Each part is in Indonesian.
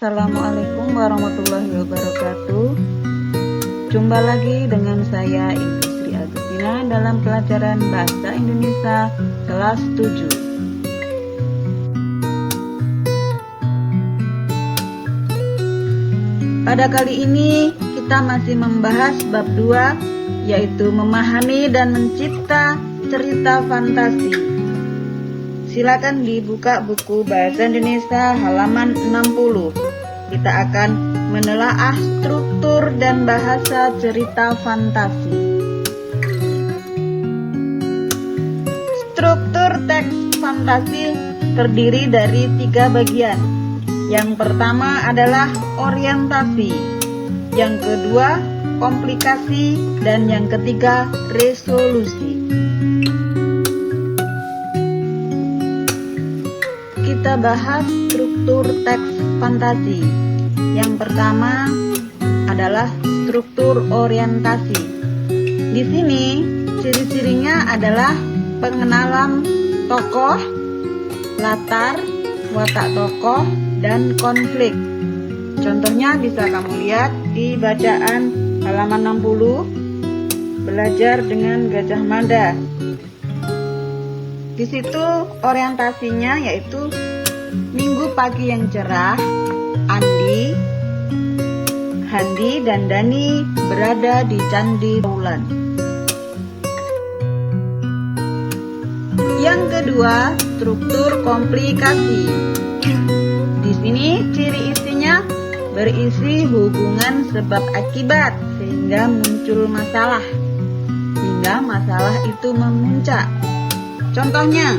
Assalamualaikum warahmatullahi wabarakatuh. Jumpa lagi dengan saya Industri Agustina dalam pelajaran Bahasa Indonesia kelas 7. Pada kali ini kita masih membahas bab 2, yaitu memahami dan mencipta cerita fantasi. Silakan dibuka buku Bahasa Indonesia halaman 60. Kita akan menelaah struktur dan bahasa cerita fantasi. Struktur teks fantasi terdiri dari 3 bagian. Yang pertama adalah orientasi, yang kedua komplikasi, dan yang ketiga resolusi. Kita bahas struktur teks fantasi. Yang pertama adalah struktur orientasi. Di sini ciri-cirinya adalah pengenalan tokoh, latar, watak tokoh, dan konflik. Contohnya bisa kamu lihat di bacaan halaman 60, belajar dengan Gajah Mada. Di situ orientasinya yaitu Minggu pagi yang cerah, Andi, Handi, dan Dani berada di Candi Bulan. Yang kedua, struktur komplikasi. Di sini ciri isinya berisi hubungan sebab akibat sehingga muncul masalah, hingga masalah itu memuncak. Contohnya,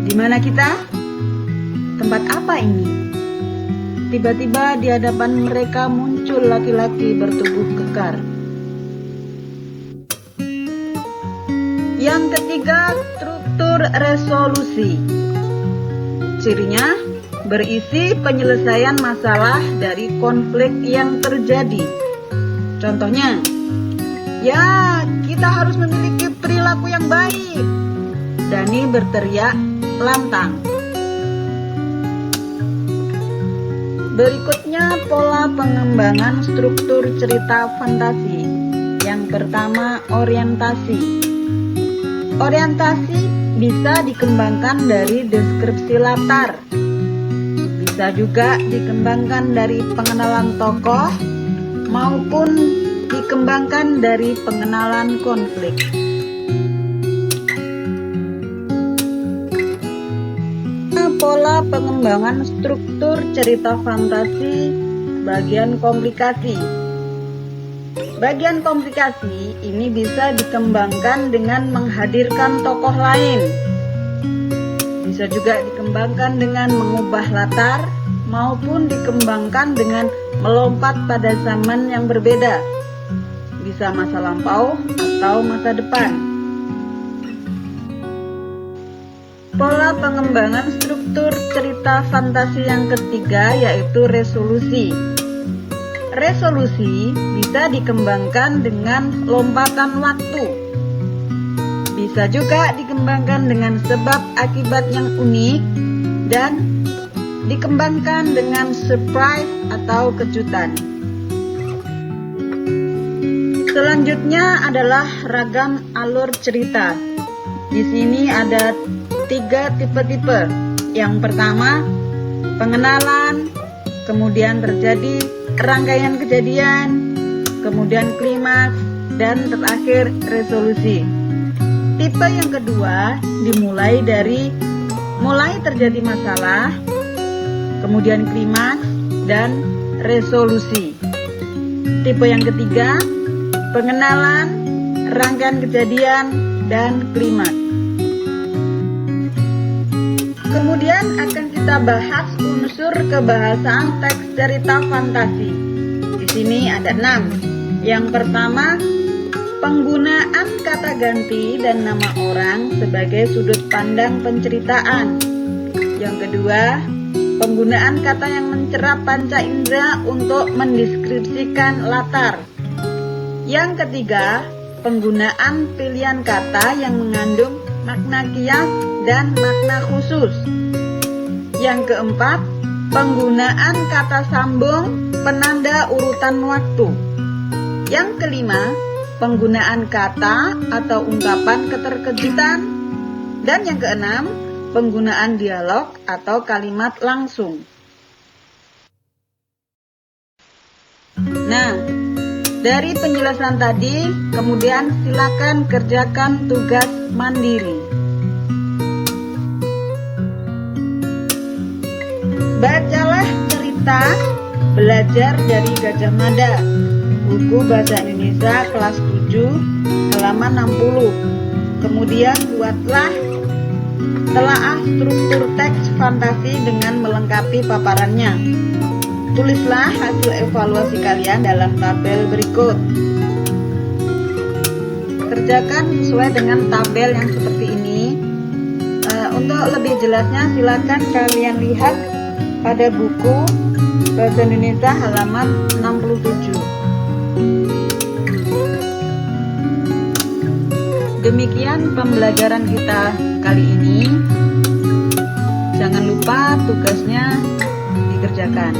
di mana kita? Tempat apa ini? Tiba-tiba di hadapan mereka muncul laki-laki bertubuh kekar. Yang ketiga, struktur resolusi. Cirinya berisi penyelesaian masalah dari konflik yang terjadi. Contohnya, ya, kita harus memiliki perilaku yang baik. Dani berteriak lantang. Berikutnya pola pengembangan struktur cerita fantasi. Yang pertama, orientasi. Orientasi bisa dikembangkan dari deskripsi latar. Bisa juga dikembangkan dari pengenalan tokoh maupun dikembangkan dari pengenalan konflik. Pola pengembangan struktur cerita fantasi bagian komplikasi. Bagian komplikasi ini bisa dikembangkan dengan menghadirkan tokoh lain. Bisa juga dikembangkan dengan mengubah latar maupun dikembangkan dengan melompat pada zaman yang berbeda. Bisa masa lampau atau masa depan. Pola pengembangan struktur cerita fantasi yang ketiga yaitu resolusi. Resolusi bisa dikembangkan dengan lompatan waktu. Bisa juga dikembangkan dengan sebab akibat yang unik dan dikembangkan dengan surprise atau kejutan. Selanjutnya adalah ragam alur cerita. Di sini ada 3 tipe-tipe. Yang pertama, pengenalan, kemudian terjadi rangkaian kejadian, kemudian klimaks, dan terakhir resolusi. Tipe yang kedua dimulai dari mulai terjadi masalah, kemudian klimaks, dan resolusi. Tipe yang ketiga, pengenalan, rangkaian kejadian, dan klimaks. Kemudian akan kita bahas unsur kebahasaan teks cerita fantasi. Di sini ada 6. Yang pertama, penggunaan kata ganti dan nama orang sebagai sudut pandang penceritaan. Yang kedua, penggunaan kata yang mencerap panca indera untuk mendeskripsikan latar. Yang ketiga, penggunaan pilihan kata yang mengandung makna kias dan makna khusus. Yang keempat, penggunaan kata sambung penanda urutan waktu. Yang kelima, penggunaan kata atau ungkapan keterkejutan. Dan yang keenam, penggunaan dialog atau kalimat langsung. Nah, dari penjelasan tadi, kemudian silakan kerjakan tugas mandiri. Bacalah cerita Belajar dari Gajah Mada, buku Bahasa Indonesia kelas 7, halaman 60. Kemudian buatlah telaah struktur teks fantasi dengan melengkapi paparannya. Tulislah hasil evaluasi kalian dalam tabel berikut. Kerjakan sesuai dengan tabel yang seperti ini. Untuk lebih jelasnya silakan kalian lihat pada buku Bahasa Indonesia halaman 67. Demikian pembelajaran kita kali ini. Jangan lupa tugasnya dikerjakan.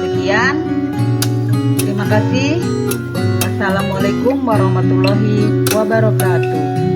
Sekian, terima kasih. Wassalamualaikum warahmatullahi wabarakatuh.